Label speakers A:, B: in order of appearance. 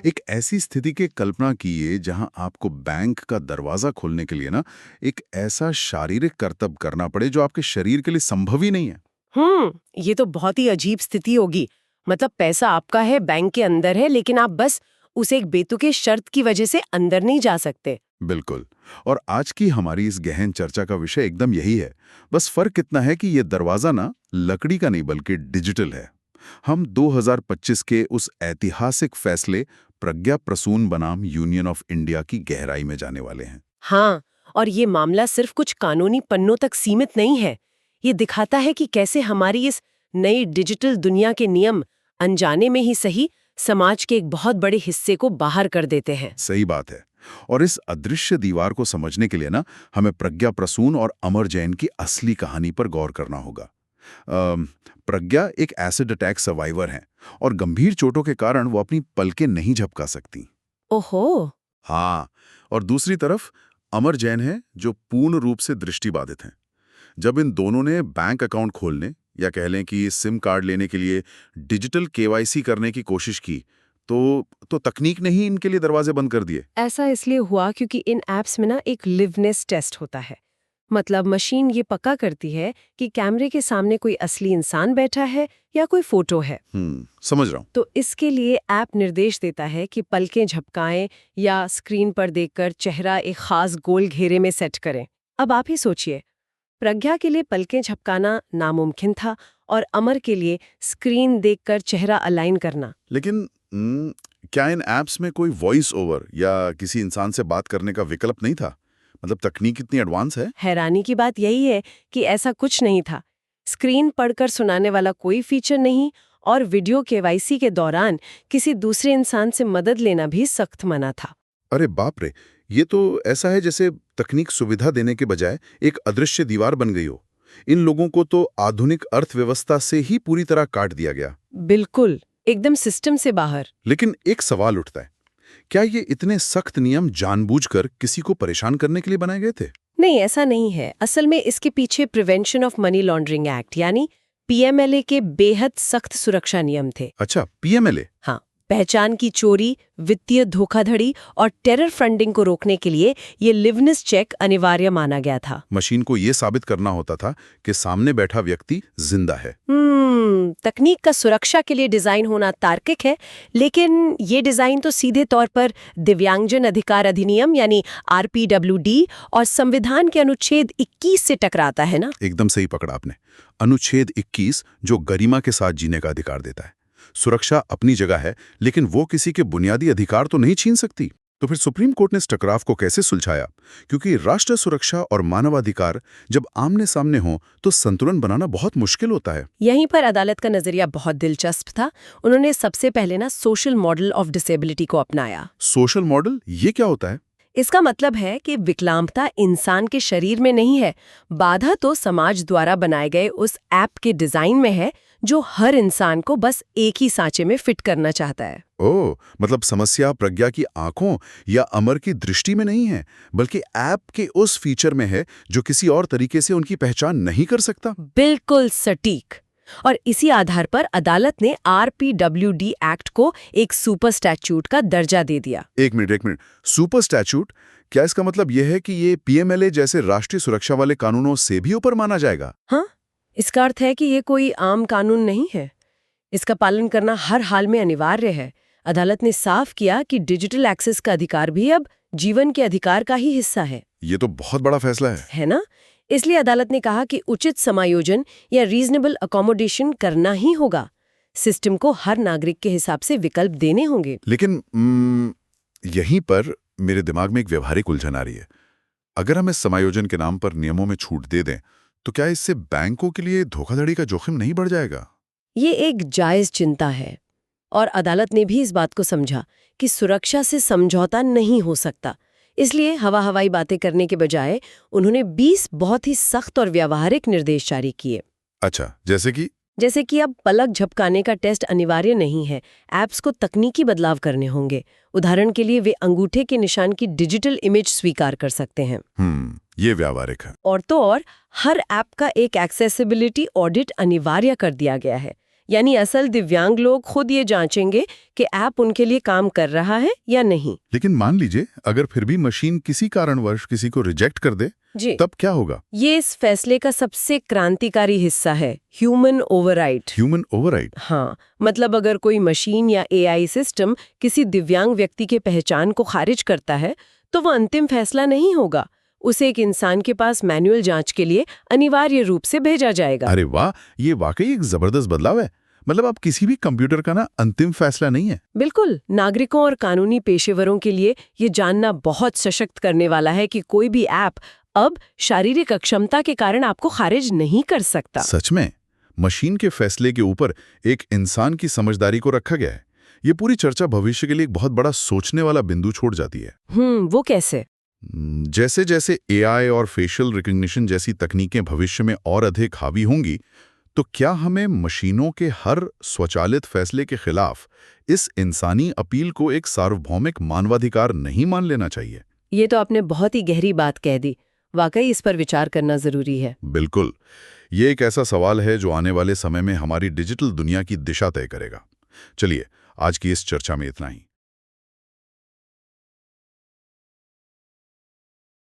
A: एक ऐसी स्थिति की कल्पना कीजिए जहां आपको बैंक का दरवाजा खोलने के लिए ना एक ऐसा शारीरिक करतब करना पड़े जो आपके शरीर के लिए संभव ही नहीं है।
B: ये तो बहुत ही अजीब स्थिति होगी। मतलब पैसा आपका है, बैंक के अंदर है, लेकिन आप बस उसे एक बेतुके शर्त की वजह से अंदर नहीं जा सकते।
A: बिल्कुल। और आज की हमारी इस गहन चर्चा का विषय एकदम यही है। बस फर्क इतना है कि ये दरवाजा ना लकड़ी का नहीं बल्कि डिजिटल है। हम 2025 के उस ऐतिहासिक फैसले प्रज्ञा प्रसून बनाम यूनियन ऑफ इंडिया की गहराई में जाने वाले हैं।
B: हाँ, और ये मामला सिर्फ कुछ कानूनी पन्नों तक सीमित नहीं है। ये दिखाता है कि कैसे हमारी इस नई डिजिटल दुनिया के नियम अनजाने में ही सही समाज के एक बहुत बड़े हिस्से को बाहर कर देते हैं।
A: सही बात है। और इस अदृश्य दीवार को समझने के लिए ना हमें प्रज्ञा प्रसून और अमर जैन की असली कहानी पर गौर करना होगा। प्रज्ञा एक एसिड अटैक सर्वाइवर हैं और गंभीर चोटों के कारण वो अपनी पलकें नहीं झपका सकती।
B: ओहो।
A: हाँ। और दूसरी तरफ अमर जैन है जो पूर्ण रूप से दृष्टिबाधित हैं। जब इन दोनों ने बैंक अकाउंट खोलने या कह लें कि सिम कार्ड लेने के लिए डिजिटल केवाईसी करने की कोशिश की तो तकनीक ने ही इनके लिए दरवाजे बंद कर दिए।
B: ऐसा इसलिए हुआ क्योंकि इन ऐप्स में ना एक लिवनेस टेस्ट होता है। मतलब मशीन ये पक्का करती है कि कैमरे के सामने कोई असली इंसान बैठा है या कोई फोटो है।
A: समझ रहा हूँ।
B: तो इसके लिए ऐप निर्देश देता है कि पलकें झपकाएं या स्क्रीन पर देखकर चेहरा एक खास गोल घेरे में सेट करें। अब आप ही सोचिए, प्रज्ञा के लिए पलकें झपकाना नामुमकिन था और अमर के लिए स्क्रीन देखकर चेहरा अलाइन करना।
A: लेकिन क्या इन ऐप्स में कोई वॉइस ओवर या किसी इंसान से बात करने का विकल्प नहीं था? मतलब तकनीक इतनी एडवांस है।
B: हैरानी की बात यही है कि ऐसा कुछ नहीं था। स्क्रीन पढ़कर सुनाने वाला कोई फीचर नहीं, और वीडियो केवाईसी के दौरान किसी दूसरे इंसान से मदद लेना भी सख्त मना था।
A: अरे बाप रे, ये तो ऐसा है जैसे तकनीक सुविधा देने के बजाय एक अदृश्य दीवार बन गई हो। इन लोगों को तो आधुनिक अर्थव्यवस्था से ही पूरी तरह काट दिया गया।
B: बिल्कुल, एकदम सिस्टम से बाहर।
A: लेकिन एक सवाल उठता है, क्या ये इतने सख्त नियम जानबूझकर किसी को परेशान करने के लिए बनाए गए थे?
B: नहीं, ऐसा नहीं है। असल में इसके पीछे prevention of money laundering act यानी पीएमएलए के बेहद सख्त सुरक्षा नियम थे।
A: अच्छा, पीएमएलए।
B: हाँ, पहचान की चोरी, वित्तीय धोखाधड़ी और टेरर फंडिंग को रोकने के लिए ये लिवनेस चेक अनिवार्य माना गया था।
A: मशीन को ये साबित करना होता था कि सामने बैठा व्यक्ति जिंदा है।
B: तकनीक का सुरक्षा के लिए डिजाइन होना तार्किक है, लेकिन ये डिजाइन तो सीधे तौर पर दिव्यांगजन अधिकार अधिनियम यानी आरपीडब्ल्यूडी और संविधान के अनुच्छेद 21 से टकराता है ना।
A: एकदम सही पकड़ा आपने। अनुच्छेद 21 जो गरिमा के साथ जीने का अधिकार देता है। सुरक्षा अपनी जगह है, लेकिन वो किसी के बुनियादी अधिकार तो नहीं छीन सकती। तो फिर सुप्रीम कोर्ट ने इस टकराव को कैसे सुलझाया? क्योंकि राष्ट्र सुरक्षा और मानवाधिकार जब आमने सामने हो तो संतुलन बनाना बहुत मुश्किल होता है।
B: यहीं पर अदालत का नजरिया बहुत दिलचस्प था। उन्होंने सबसे पहले ना सोशल मॉडल ऑफ डिसेबिलिटी को अपनाया।
A: सोशल मॉडल ये क्या होता है?
B: इसका मतलब है कि विकलांगता इंसान के शरीर में नहीं है, बाधा तो समाज द्वारा बनाए गए उस ऐप के डिजाइन में है जो हर इंसान को बस एक ही सांचे में फिट करना चाहता है।
A: ओह, मतलब समस्या प्रज्ञा की आंखों या अमर की दृष्टि में नहीं है, बल्कि ऐप के उस फीचर में है जो किसी और तरीके से उनकी पहचान नहीं कर सकता।
B: बिल्कुल सटीक। और इसी आधार पर अदालत ने आरपीडब्ल्यूडी एक्ट को एक सुपर स्टैट्यूट का दर्जा दे दिया।
A: एक मिनट, सुपर स्टैट्यूट? क्या इसका मतलब यह है कि ये पीएमएलए जैसे राष्ट्रीय सुरक्षा वाले कानूनों से भी ऊपर माना जाएगा?
B: हाँ, इसका अर्थ है कि ये कोई आम कानून नहीं है। इसका पालन करना हर हाल में अनिवार्य है। अदालत ने साफ किया कि डिजिटल एक्सेस का अधिकार भी अब जीवन के अधिकार का ही हिस्सा है।
A: ये तो बहुत बड़ा फैसला है
B: ना? इसलिए अदालत ने कहा कि उचित समायोजन या रीजनेबल अकोमोडेशन करना ही होगा। सिस्टम को हर नागरिक के हिसाब से विकल्प देने होंगे।
A: लेकिन यहीं पर मेरे दिमाग में एक व्यवहारिक उलझन आ रही है। अगर हम इस समायोजन के नाम पर नियमों में छूट दे दें तो क्या इससे बैंकों के लिए धोखाधड़ी का जोखिम नहीं बढ़ जाएगा?
B: ये एक जायज चिंता है, और अदालत ने भी इस बात को समझा कि सुरक्षा से समझौता नहीं हो सकता। इसलिए हवाई बातें करने के बजाय उन्होंने 20 बहुत ही सख्त और व्यावहारिक निर्देश जारी किए।
A: अच्छा, जैसे कि
B: अब पलक झपकाने का टेस्ट अनिवार्य नहीं है, ऐप्स को तकनीकी बदलाव करने होंगे। उदाहरण के लिए वे अंगूठे के निशान की डिजिटल इमेज स्वीकार कर सकते हैं।
A: ये व्यावहारिक है।
B: और हर ऐप का एक एक्सेसिबिलिटी ऑडिट अनिवार्य कर दिया गया है। यानी असल दिव्यांग लोग खुद ये जांचेंगे कि ऐप उनके लिए काम कर रहा है या नहीं।
A: लेकिन मान लीजिए अगर फिर भी मशीन किसी कारणवश किसी को रिजेक्ट कर दे,
B: जी,
A: तब क्या होगा?
B: ये इस फैसले का सबसे क्रांतिकारी हिस्सा है, ह्यूमन ओवरराइड।
A: Human override?
B: हाँ, मतलब अगर कोई मशीन या एआई सिस्टम किसी दिव्यांग व्यक्ति की पहचान को खारिज करता है, तो वो अंतिम फैसला नहीं होगा। उसे एक इंसान के पास मैनुअल जांच के लिए अनिवार्य रूप से भेजा जाएगा।
A: अरे वाह, ये वाकई एक जबरदस्त बदलाव है। मतलब अब किसी भी कंप्यूटर का ना अंतिम फैसला नहीं है।
B: बिल्कुल, नागरिकों और कानूनी पेशेवरों के लिए ये जानना बहुत सशक्त करने वाला है कि कोई भी ऐप अब शारीरिक अक्षमता के कारण आपको खारिज नहीं कर सकता।
A: सच में मशीन के फैसले के ऊपर एक इंसान की समझदारी को रखा गया है। ये पूरी चर्चा भविष्य के लिए एक बहुत बड़ा सोचने वाला बिंदु छोड़ जाती है।
B: वो कैसे?
A: जैसे जैसे एआई और फेशियल रिकग्निशन जैसी तकनीकें भविष्य में और अधिक हावी होंगी, तो क्या हमें मशीनों के हर स्वचालित फैसले के खिलाफ इस इंसानी अपील को एक सार्वभौमिक मानवाधिकार नहीं मान लेना चाहिए?
B: ये तो आपने बहुत ही गहरी बात कह दी। वाकई इस पर विचार करना जरूरी है।
A: बिल्कुल। ये एक ऐसा सवाल है जो आने वाले समय में हमारी डिजिटल दुनिया की दिशा तय करेगा। चलिए, आज की इस चर्चा में इतना ही।